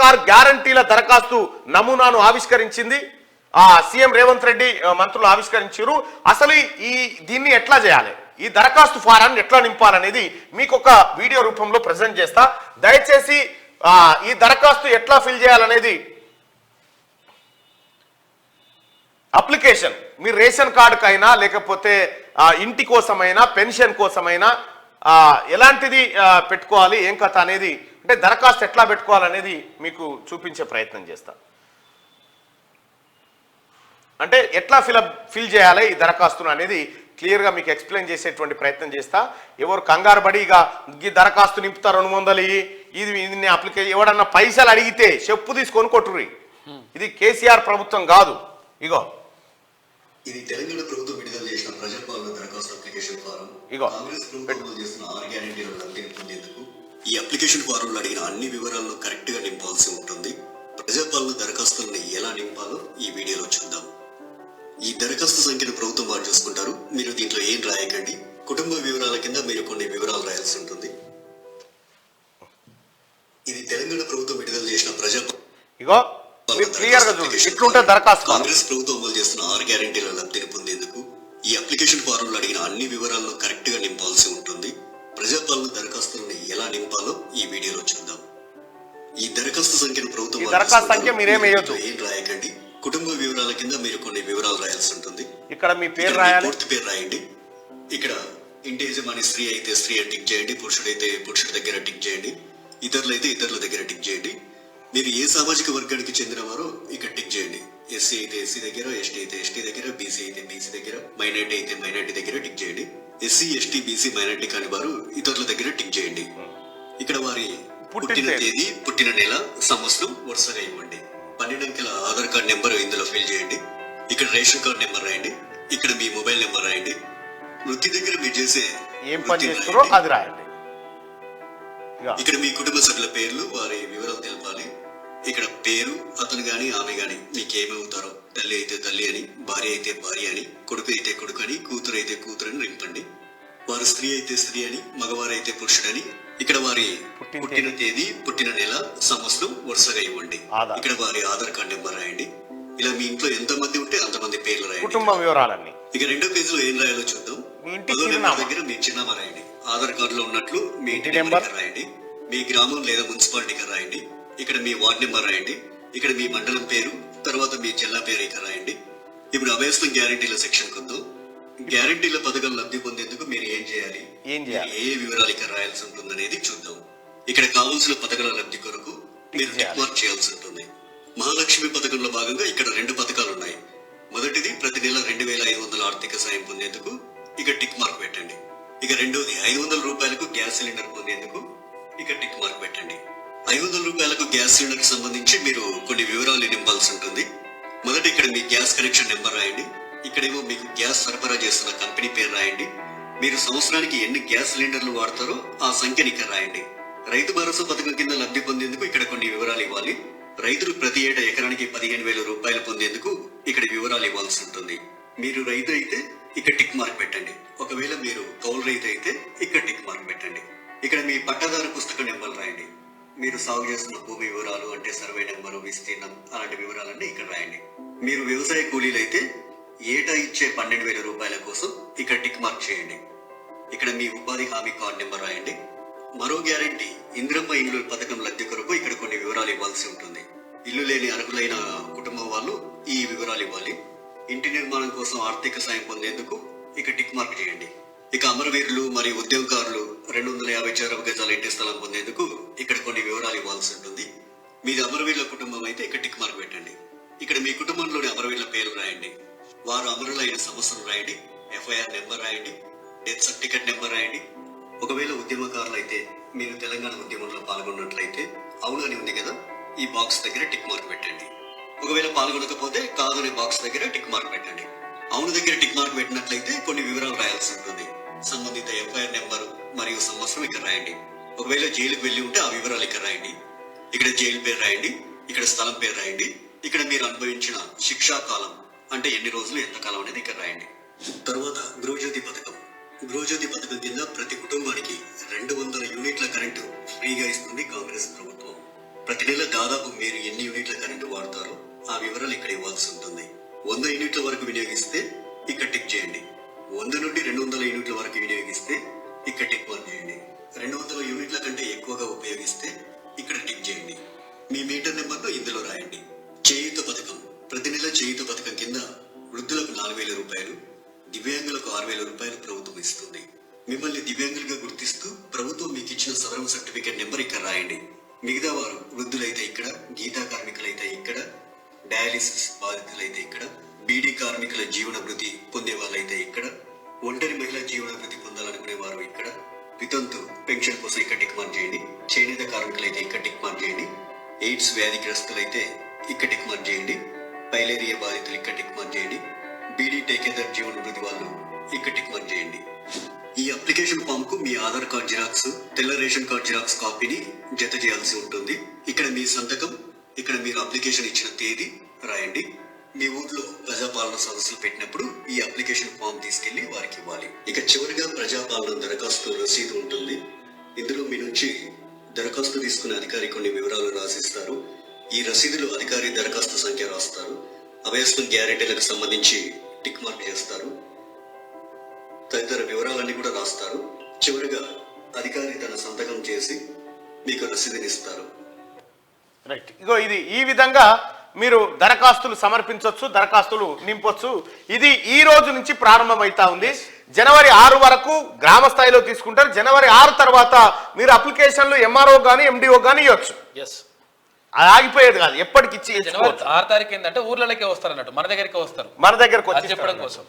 సర్కార్ గ్యారంటీల దరఖాస్తు నమూనాను ఆవిష్కరించింది. సీఎం రేవంత్ రెడ్డి మంత్రులు ఆవిష్కరించారు. అసలు దీన్ని ఎట్లా చేయాలి, ఈ దరఖాస్తు ఫారాన్ని ఎట్లా నింపాలనేది మీకు ఒక వీడియో రూపంలో ప్రజెంట్ చేస్తా. దయచేసి ఈ దరఖాస్తు ఎట్లా ఫిల్ చేయాలనేది అప్లికేషన్ మీ రేషన్ కార్డుకైనా లేకపోతే ఇంటి కోసమైనా పెన్షన్ కోసమైనా ఎలాంటిది పెట్టుకోవాలి, ఏం కథ అనేది, అంటే దరఖాస్తు ఎట్లా పెట్టుకోవాలనేది మీకు చూపించే ప్రయత్నం చేస్తా. అంటే ఎట్లా ఫిల్ చేయాలి ఈ దరఖాస్తును అనేది క్లియర్గా మీకు ఎక్స్ప్లెయిన్ చేసేటువంటి ప్రయత్నం చేస్తా. ఎవరు కంగారు పడి ఇక ఈ దరఖాస్తు నింపుతా 200 ఇది అప్లికేషన్ ఎవడన్నా పైసలు అడిగితే చెప్పు తీసుకొని కొట్టుర్రి. ఇది కేసీఆర్ ప్రభుత్వం కాదు. ఇగో ఇది తెలంగాణ ప్రభుత్వం విడుదల చేసిన ప్రజాపాలన దరఖాస్తు అప్లికేషన్ ఫారం. ఇగో కాంగ్రెస్ ప్రభుత్వం చేస్తున్న 6 గ్యారెంటీల లబ్ధిని పొందేందుకు ఈ అప్లికేషన్ ఫారంలో అడిగిన అన్ని వివరాలను కరెక్ట్ గా నింపాల్సి ఉంటుంది. ప్రజాపాలన దరఖాస్తులను ఎలా నింపాలో ఈ వీడియోలో చూద్దాం. ఈ దరఖాస్తు సంఖ్యను ప్రభుత్వం వారు చూసుకుంటారు. మీరు దీంట్లో ఏం రాయకండి. కుటుంబ వివరాల కింద మీరు కొన్ని వివరాలు రాయాల్సి ఉంటుంది. ఇది తెలంగాణ ప్రభుత్వం విడుదల చేసిన ఇగో క్లియర్ గా చూడండి ఇట్లుంటే దరఖాస్తు. కాంగ్రెస్ ప్రభుత్వం అమలు చేస్తున్న 6 గ్యారెంటీల లబ్ధిని పొందేందుకు ఈ అప్లికేషన్ ఫారంలో అడిగిన అన్ని వివరాలను కరెక్ట్ గా నింపాల్సి ఉంటుంది. ప్రజాపాలన దరఖాస్తులను ఎలా నింపాలో ఈ వీడియోలో చూద్దాం. ఈ దరఖాస్తు సంఖ్యను ప్రభుత్వం దరఖాస్తు సంఖ్య మీరేం వేయొద్దు, ఏం రాయకండి. కుటుంబ వివరాల కింద మీరు కొన్ని వివరాలు రాయాల్సి ఉంటుంది. ఇక్కడ మీ పేరు రాయాలి, పూర్తి పేరు రాయండి. ఇక్కడ ఇంటి యజమాని స్త్రీ అయితే స్త్రీ అని టిక్ చేయండి, పురుషుడైతే పురుషుడి దగ్గర టిక్ చేయండి, ఇతరులైతే ఇతరుల దగ్గర టిక్ చేయండి. మీరు ఏ సామాజిక వర్గానికి చెందినవారో ఇక్కడ టిక్ చేయండి. ఎస్సీ అయితే ఎస్సీ దగ్గర, ఎస్టీ అయితే ఎస్టీ దగ్గర, బీసీ అయితే బీసీ దగ్గర, మైనార్టీ అయితే మైనార్టీ దగ్గర టిక్ చేయండి. ఎస్సీ ఎస్టీ బీసీ మైనార్టీ కాని వారు ఇతరుల దగ్గర టిక్ చేయండి. ఇక్కడ వారి పుట్టిన తేదీ, పుట్టిన నెల, సంవత్సరం వరుసగా ఇవ్వండి. 12 అంకెల ఆధార్ కార్డ్ నెంబర్ ఇందులో ఫిల్ చేయండి. ఇక్కడ రేషన్ కార్డ్ నెంబర్ రాయండి. ఇక్కడ మీ మొబైల్ నెంబర్ రాయండి. వృత్తి దగ్గర మీరు చేసే ఏం పని చేస్తారో అది రాయండి. ఇక్కడ మీ కుటుంబ సభ్యుల పేర్లు, వారి వివరాలు తెలపాలి. ఇక్కడ పేరు, అతను గాని ఆమె గాని మీకేమవుతారో, తల్లి అయితే తల్లి అని, భార్య అయితే భార్య అని, కొడుకు అయితే కొడుకు అని, కూతురు అయితే కూతురు అని నింపండి. వారు స్త్రీ అయితే స్త్రీ అని, మగవారైతే పురుషుడని. ఇక్కడ వారి పుట్టిన తేదీ, పుట్టిన నెల, సంవత్సరం వరుసగా ఇవ్వండి. ఇక్కడ వారి ఆధార్ కార్డ్ నెంబర్ రాయండి. ఇలా మీ ఇంట్లో ఎంత మంది ఉంటే అంతమంది పేర్లు రాయండి. కుటుంబ వివరాలన్నీ. ఇక 2వ పేజీలో ఏం రాయాలో చూద్దాం. దగ్గర మీ చిరునామా రాయండి. ఆధార్ కార్డు లో ఉన్నట్లు మీ ఇంటి నెంబర్ రాయండి. మీ గ్రామం లేదా మున్సిపాలిటీకి రాయండి. ఇక్కడ మీ వార్డ్ నెంబర్ రాయండి. ఇక్కడ మీ మండలం పేరు, తర్వాత మీ జిల్లా పేరు ఇక్కడ రాయండి. ఇప్పుడు అభయస్థం గ్యారెంటీల సెక్షన్ కొందాం. గ్యారెంటీల పథకం లబ్ధి పొందేందుకు మీరు ఏం చేయాలి, ఏ వివరాలు ఇక్కడ రాయాల్సి ఉంటుంది అనేది చూద్దాం. ఇక్కడ కావాల్సిన పథకాల లబ్ధి కొరకు మీరు టిక్ మార్క్ చేయాల్సి ఉంటుంది. మహాలక్ష్మి పథకంలో భాగంగా ఇక్కడ 2 పథకాలు ఉన్నాయి. మొదటిది ప్రతి నెల 2500 ఆర్థిక సాయం పొందేందుకు ఇక్కడ టిక్ మార్క్ పెట్టండి. ఇక రెండోది 500 రూపాయలకు గ్యాస్ సిలిండర్ పొందేందుకు ఇక్కడ టిక్ మార్క్ పెట్టండి. 500 రూపాయలకు గ్యాస్ సిలిండర్ కి సంబంధించి మీరు కొన్ని వివరాలు నింపాల్సి ఉంటుంది. మొదట ఇక్కడ మీ గ్యాస్ కనెక్షన్ నెంబర్ రాయండి. ఇక్కడేమో మీకు గ్యాస్ సరఫరా చేస్తున్న కంపెనీ పేరు రాయండి. మీరు సంవత్సరానికి ఎన్ని గ్యాస్ సిలిండర్లు వాడతారో ఆ సంఖ్యని ఇక్కడ రాయండి. రైతు భరోసా పథకం కింద లబ్ధి పొందేందుకు ఇక్కడ కొన్ని వివరాలు ఇవ్వాలి. రైతులు ప్రతి ఏటా ఎకరానికి 15,000 రూపాయలు పొందేందుకు ఇక్కడ వివరాలు ఇవ్వాల్సి ఉంటుంది. మీరు రైతు అయితే ఇక్కడ టిక్ మార్క్ పెట్టండి. ఒకవేళ మీరు కౌలు రైతు అయితే ఇక్కడ టిక్ మార్క్ పెట్టండి. ఇక్కడ మీ పట్టాదారు పుస్తక నెంబర్ రాయండి. మీరు సాగు చేస్తున్న భూమి వివరాలు అంటే సర్వే నెంబరు, విస్తీర్ణం అలాంటి వివరాలన్నీ ఇక్కడ రాయండి. మీరు వ్యవసాయ కూలీలు అయితే ఏటా ఇచ్చే 12,000 రూపాయల కోసం ఇక్కడ టిక్ మార్క్ చేయండి. ఇక్కడ మీ ఉపాధి హామీ కార్డు నెంబర్ రాయండి. మరో గ్యారెంటీ ఇందిరమ్మ ఇల్లు పథకం లబ్ధి కొరకు ఇక్కడ కొన్ని వివరాలు ఇవ్వాల్సి ఉంటుంది. ఇల్లు లేని అర్హులైన కుటుంబం వాళ్ళు ఈ వివరాలు ఇవ్వాలి. ఇంటి నిర్మాణం కోసం ఆర్థిక సాయం పొందేందుకు ఇక టిక్ మార్క్ చేయండి. ఇక అమరవీరులు మరియు ఉద్యోగకారులు 250 చదరపు గజాల ఇంటి స్థలం పొందేందుకు ఇక్కడ కొన్ని వివరాలు ఇవ్వాల్సి ఉంటుంది. మీది అమరవీరుల కుటుంబం అయితే ఇక్కడ టిక్ మార్క్ పెట్టండి. ఇక్కడ మీ కుటుంబంలోని అమరవీరుల పేరు రాయండి. వారు అమరులైన సంవత్సరం రాయండి. FIR నెంబర్ రాయండి. డెత్ సర్టిఫికెట్ నెంబర్ రాయండి. ఒకవేళ ఉద్యమకారులు అయితే మీరు తెలంగాణ ఉద్యమంలో పాల్గొన్నట్లయితే అవును అని ఉంది కదా, ఈ బాక్స్ దగ్గర టిక్ మార్క్ పెట్టండి. ఒకవేళ పాల్గొనకపోతే కాదు అనే బాక్స్ దగ్గర టిక్ మార్క్ పెట్టండి. అవును దగ్గర టిక్ మార్క్ పెట్టినట్లయితే కొన్ని వివరాలు రాయాల్సి ఉంటుంది. సంబంధిత FIR నెంబరు మరియు సంవత్సరం ఇక్కడ రాయండి. ఒకవేళ జైలుకు వెళ్ళి ఉంటే ఆ వివరాలు ఇక్కడ రాయండి. ఇక్కడ జైలు పేరు రాయండి. ఇక్కడ స్థలం పేరు రాయండి. ఇక్కడ మీరు అనుభవించిన శిక్షా కాలం అంటే ఎన్ని రోజులు, ఎంత కాలం అనేది ఇక్కడ రాయండి. తర్వాత గృహజ్యోతి పథకం. గృహజ్యోతి పథకం కింద ప్రతి కుటుంబానికి 200 యూనిట్ల కరెంటు ఫ్రీగా ఇస్తుంది కాంగ్రెస్ ప్రభుత్వం. ప్రతి నెల దాదాపు మీరు ఎన్ని యూనిట్ల కరెంటు వాడతారో ఆ వివరాలు ఇక్కడ ఇవ్వాల్సి ఉంటుంది. 100 యూనిట్ల వరకు వినియోగిస్తే ఇక్కడ టిక్ చేయండి. 100 నుండి 200 యూనిట్ల వరకు వినియోగిస్తే ఇక్కడ టిక్ మార్క్ చేయండి. 200 యూనిట్ల కంటే ఎక్కువగా ఉపయోగిస్తే ఇక్కడ టిక్ చేయండి. మీ మీటర్ నెంబర్ను ఇందులో రాయండి. చేయూత పథకం. ప్రతి నెల చేయూత పథకం కింద వృద్ధులకు 4,000 రూపాయలు, దివ్యాంగులకు 6,000 రూపాయలు ప్రభుత్వం ఇస్తుంది. మిమ్మల్ని దివ్యాంగులుగా గుర్తిస్తూ ప్రభుత్వం మీకు ఇచ్చిన సదరం సర్టిఫికేట్ నెంబర్ ఇక్కడ రాయండి. మిగతా వారు వృద్ధులైతే ఇక్కడ, గీతా కార్మికులైతే ఇక్కడ, డయాలిసిస్ బాధితులైతే ఇక్కడ, బీడీ కార్మికుల జీవన భృతి పొందే వాళ్ళైతే ఇక్కడ, ఒంటరి మహిళా జీవన భృతి పొందాలనుకునే వారు ఇక్కడ, వితంతు పెన్షన్ కోసం ఇక్కడ టిక్ మార్క్ చేయండి. చేనేత కార్మికులైతే ఇక్కడ టిక్ మార్క్ చేయండి. ఎయిడ్స్ వ్యాధిగ్రస్తులైతే ఇక్కడ టిక్ మార్క్ చేయండి. పైలేరియా బాధితులు ఇక్కడ టిక్ మార్క్ చేయండి. బీడీ టేకేదర్ జీవన భృతి వాళ్ళు ఇక్కడ టిక్ మార్క్ చేయండి. ఈ అప్లికేషన్ ఫామ్ కు మీ ఆధార్ కార్డ్ జిరాక్స్, తెల్ల రేషన్ కార్డ్ జిరాక్స్ కాపీని జత చేయాల్సి ఉంటుంది. ఇక్కడ మీ సంతకం, ఇక్కడ మీరు అప్లికేషన్ ఇచ్చిన తేదీ రాయండి. మీ ఊర్లో ప్రజాపాలన సదస్సులు పెట్టినప్పుడు ఈ అప్లికేషన్ ఫామ్ తీసుకెళ్లి వారికి ఇవ్వాలి. ఇక చివరిగా ప్రజాపాలన దరఖాస్తు రసీదు ఉంటుంది. ఇందులో మీ నుంచి దరఖాస్తు తీసుకునే అధికారి కొన్ని వివరాలు రాసిస్తారు. ఈ రసీదులో అధికారి దరఖాస్తు సంఖ్య రాస్తారు. అభయస్థం గ్యారెంటీలకు సంబంధించి టిక్ మార్క్ చేస్తారు. తదితర వివరాలన్నీ కూడా రాస్తారు. చివరిగా అధికారి తన సంతకం చేసి మీకు రసీదుని ఇస్తారు. రైట్, ఇగో ఇది ఈ విధంగా మీరు దరఖాస్తులు సమర్పించవచ్చు, దరఖాస్తులు నింపొచ్చు. ఇది ఈ రోజు నుంచి ప్రారంభమైతా ఉంది. జనవరి 6 వరకు గ్రామ స్థాయిలో తీసుకుంటారు. జనవరి 6 తర్వాత మీరు అప్లికేషన్లు ఎంఆర్ఓ కానీ ఎండిఓ కానీ ఇవ్వచ్చు. అది ఆగిపోయేది కాదు, ఎప్పటికి ఇచ్చి జనవరి 6 తారీఖు ఏంటంటే ఊర్లలోకే వస్తారు అన్నట్టు, మన దగ్గరికి వస్తారు, మన దగ్గరకు వచ్చి చెప్పడం కోసం.